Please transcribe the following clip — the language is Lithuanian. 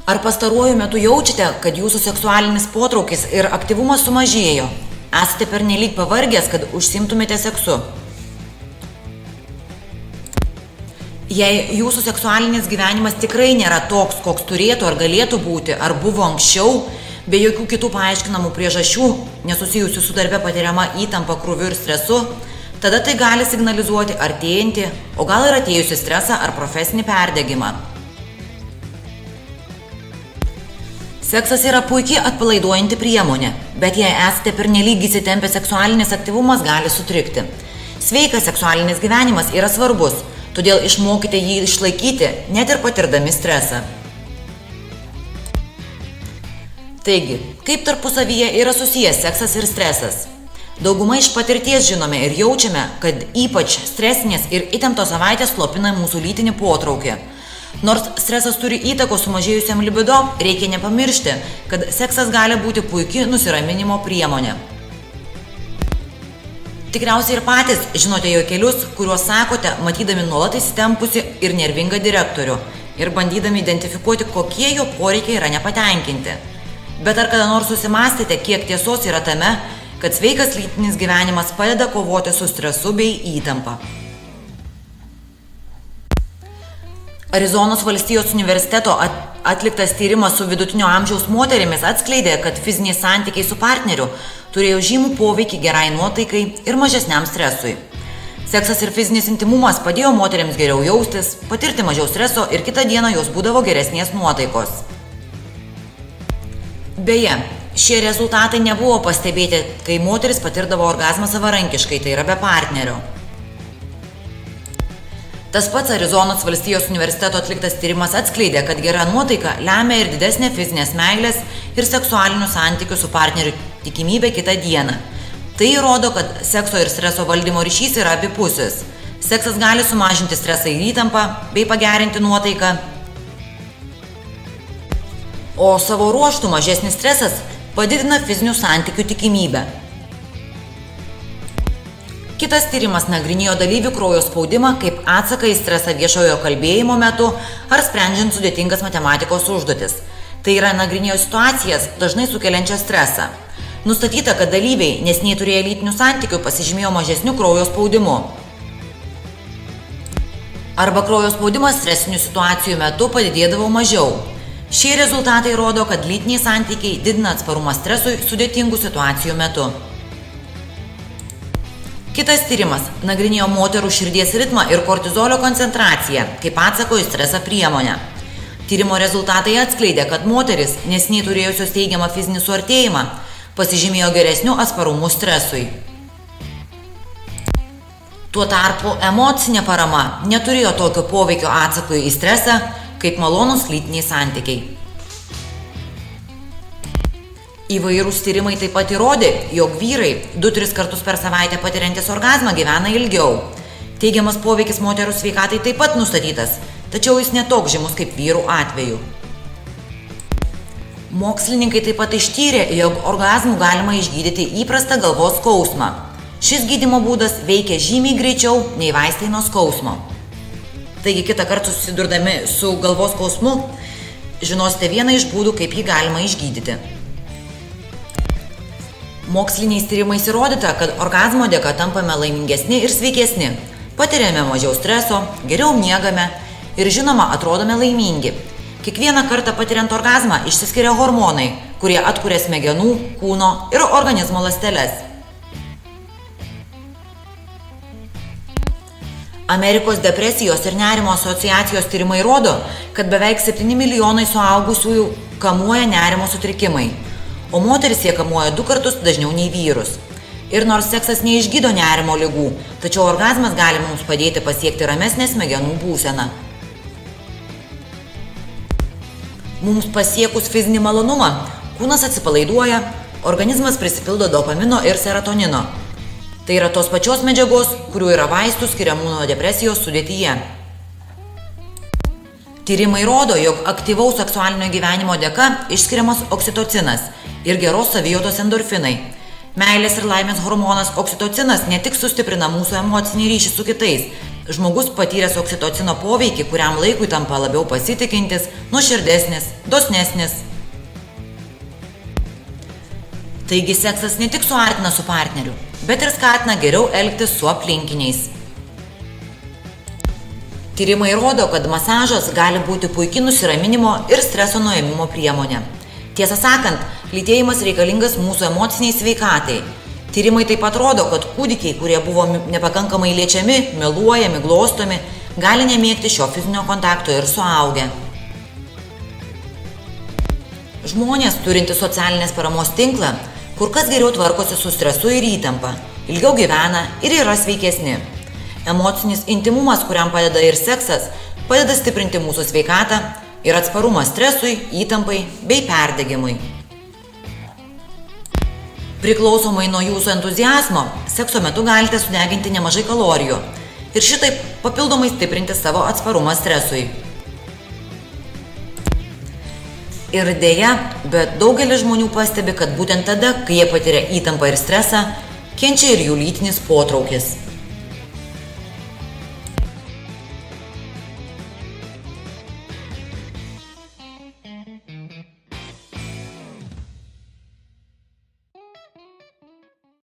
Ar pastaruoju metu jaučiate, kad jūsų seksualinis potraukis ir aktyvumas sumažėjo? Esate pernelyg pavargęs, kad užsiimtumėte seksu? Jei jūsų seksualinis gyvenimas tikrai nėra toks, koks turėtų ar galėtų būti, ar buvo anksčiau, be jokių kitų paaiškinamų priežasčių, nesusijusių su darbe patiriama įtampa, krūviu ir stresu, tada tai gali signalizuoti artėjantį, o gal ir atėjusi stresą ar profesinį perdegimą. Seksas yra puikiai atpalaiduojanti priemonė, bet jei esate pernelyg įsitempę, seksualinis aktyvumas gali sutrikti. Sveikas seksualinis gyvenimas yra svarbus, todėl išmokite jį išlaikyti, net ir patirdami stresą. Taigi, kaip tarpusavyje yra susijęs seksas ir stresas? Dauguma iš patirties žinome ir jaučiame, kad ypač stresinės ir įtemptos savaitės slopina mūsų lytinį potraukį. Nors stresas turi įtakos sumažėjusiam libido, reikia nepamiršti, kad seksas gali būti puikiai nusiraminimo priemonė. Tikriausiai ir patys žinote jo kelius, kuriuos sakote, matydami nuolat įsitempusi ir nervingą direktorių ir bandydami identifikuoti, kokie jo poreikiai yra nepatenkinti. Bet ar kada nors susimąstėte, kiek tiesos yra tame, kad sveikas lytinis gyvenimas padeda kovoti su stresu bei įtampa? Arizonos valstijos universiteto atliktas tyrimas su vidutinio amžiaus moterimis atskleidė, kad fiziniai santykiai su partneriu turėjo žymų poveikį gerai nuotaikai ir mažesniam stresui. Seksas ir fizinis intymumas padėjo moterims geriau jaustis, patirti mažiau streso ir kitą dieną jos būdavo geresnės nuotaikos. Beje, šie rezultatai nebuvo pastebėti, kai moteris patirdavo orgazmą savarankiškai, tai yra be partnerio. Tas pats Arizonos valstijos universiteto atliktas tyrimas atskleidė, kad gera nuotaika lemia ir didesnė fizinės meilės ir seksualinių santykių su partneriu tikimybė kitą dieną. Tai įrodo, kad sekso ir streso valdymo ryšys yra abipusis. Seksas gali sumažinti stresą ir įtampą bei pagerinti nuotaiką. O savo ruožtu mažesnis stresas padidina fizinių santykių tikimybę. Kitas tyrimas nagrinėjo dalyvių kraujo spaudimą kaip atsaką į stresą viešojo kalbėjimo metu ar sprendžiant sudėtingas matematikos užduotis. Tai yra nagrinėjo situacijas dažnai sukeliančias stresą. Nustatyta, kad dalyviai, neseniai turėję lytinių santykių, pasižymėjo mažesniu kraujo spaudimu. Arba kraujo spaudimas stresinių situacijų metu padidėdavo mažiau. Šie rezultatai rodo, kad lytiniai santykiai didina atsparumą stresui sudėtingų situacijų metu. Kitas tyrimas nagrinėjo moterų širdies ritmą ir kortizolio koncentraciją kaip atsako į stresą priemonę. Tyrimo rezultatai atskleidė, kad moteris, neseniai turėjusios teigiamą fizinį suartėjimą, pasižymėjo geresniu atsparumu stresui. Tuo tarpu emocinė parama neturėjo tokio poveikio atsakui į stresą, kaip malonūs lytiniai santykiai. Įvairūs tyrimai taip pat įrodė, jog vyrai 2-3 kartus per savaitę patiriantis orgazmą gyvena ilgiau. Teigiamas poveikis moterų sveikatai taip pat nustatytas, tačiau jis netoks žymus kaip vyrų atveju. Mokslininkai taip pat ištyrė, jog orgazmų galima išgydyti įprastą galvos skausmą. Šis gydymo būdas veikia žymiai greičiau nei vaistai nuo skausmo. Taigi kitą kartą susidurdami su galvos skausmu, žinosite vieną iš būdų, kaip jį galima išgydyti. Moksliniais tyrimais įrodyta, kad orgazmo dėka tampame laimingesni ir sveikesni, patiriame mažiau streso, geriau miegame ir žinoma atrodome laimingi. Kiekvieną kartą patiriant orgazmą išsiskiria hormonai, kurie atkuria smegenų, kūno ir organizmo ląsteles. Amerikos depresijos ir nerimo asociacijos tyrimai rodo, kad beveik 7 milijonai suaugusiųjų kamuoja nerimo sutrikimai, o moteris jie kamuoja 2 kartus dažniau nei vyrus. Ir nors seksas neišgydo nerimo ligų, tačiau orgazmas gali mums padėti pasiekti ramesnę smegenų būseną. Mums pasiekus fizinį malonumą, kūnas atsipalaiduoja, organizmas prisipildo dopamino ir serotonino. Tai yra tos pačios medžiagos, kurių yra vaistų skiriamų nuo depresijos sudėtyje. Tyrimai rodo, jog aktyvaus seksualinio gyvenimo dėka išskiriamas oksitocinas ir geros savijautos endorfinai. Meilės ir laimės hormonas oksitocinas ne tik sustiprina mūsų emocinį ryšį su kitais, Žmogus patyręs oksitocino poveikį, kuriam laikui tampa labiau pasitikintis, nuoširdesnis, dosnesnis. Taigi seksas ne tik suartina su partneriu, bet ir skatina geriau elgtis su aplinkiniais. Tyrimai rodo, kad masažas gali būti puikiai nusiraminimo ir streso nuėmimo priemonė. Tiesą sakant, lytėjimas reikalingas mūsų emociniai sveikatai. Tyrimai taip pat rodo, kad kūdikiai, kurie buvo nepakankamai liečiami, meluojami, glostomi, gali nemėgti šio fizinio kontakto ir suaugę. Žmonės, turintys socialinės paramos tinklą, kur kas geriau tvarkosi su stresu ir įtampa, ilgiau gyvena ir yra sveikesni. Emocinis intimumas, kuriam padeda ir seksas, padeda stiprinti mūsų sveikatą ir atsparumą stresui, įtampai bei perdegimui. Priklausomai nuo jūsų entuziazmo, sekso metu galite sudeginti nemažai kalorijų ir šitaip papildomai stiprinti savo atsparumą stresui. Ir deja, bet daugelis žmonių pastebi, kad būtent tada, kai jie patiria įtampą ir stresą, kenčia ir jų lytinis potraukis.